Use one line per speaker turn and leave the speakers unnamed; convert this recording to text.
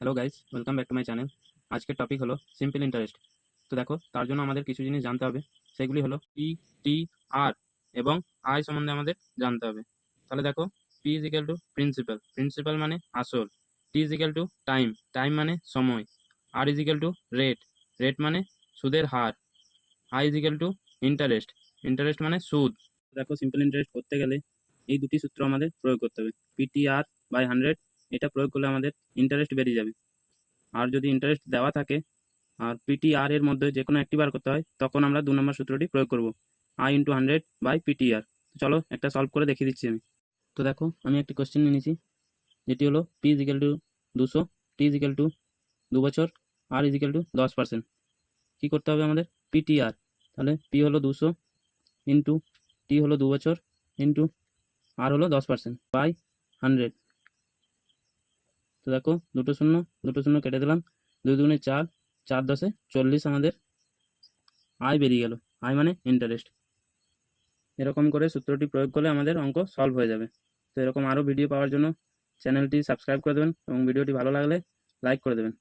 Hello guys, welcome back to my channel. আজকের topic হলো simple interest. তো দেখো, তার জন্য আমাদের কিছু জিনিস জানতে হবে। সেগুলি হলো পি, টি, আর এবং আই সম্বন্ধে আমাদের জানতে হবে। তাহলে দেখো, P is equal to principal, principal মানে আসল। T is equal to time, time মানে সময়। R is equal to rate, rate মানে সুদের হার। I is equal to interest, interest মানে সুদ। দেখো, সিম্পল ইন্টারেস্ট করতে গেলে এই দুটি সূত্র আমাদের প্রয়োগ করতে হবে। পিটিআর বাই 100, এটা প্রয়োগ করলে আমাদের ইন্টারেস্ট বেরিয়ে যাবে। আর যদি ইন্টারেস্ট দেওয়া থাকে আর পিটিআর এর মধ্যে যে কোনো একটি বার করতে হয়, তখন আমরা 2 নম্বর সূত্রটি প্রয়োগ করব, আই ইন্টু 100 বাই পিটিআর। চলো একটা সলভ করে দেখিয়ে দিচ্ছি আমি। তো দেখো, আমি একটি কোশ্চেন নিয়ে নিয়েছি, যেটি হলো পি ইজিক্যাল টু 200, টি ইজিক্যাল টু 2 বছর, আর ইজিক্যাল টু 10%। কী করতে হবে আমাদের? পিটিআর, তাহলে পি হলো 200 ইন্টু টি হলো 2 বছর ইন্টু আর হলো 10% বাই 100। তো দেখো, দুটো শূন্য দুটো শূন্য কেটে দিলাম, 2 দুগুণে 4, 4 10 40 আমাদের আয় বেরিয়ে গেল। আয় মানে ইন্টারেস্ট। এরকম করে সূত্রটি প্রয়োগ করলে আমাদের অঙ্ক সলভ হয়ে যাবে। তো এরকম আরও ভিডিও পাওয়ার জন্য চ্যানেলটি সাবস্ক্রাইব করে দেবেন এবং ভিডিওটি ভালো লাগলে লাইক করে দেবেন।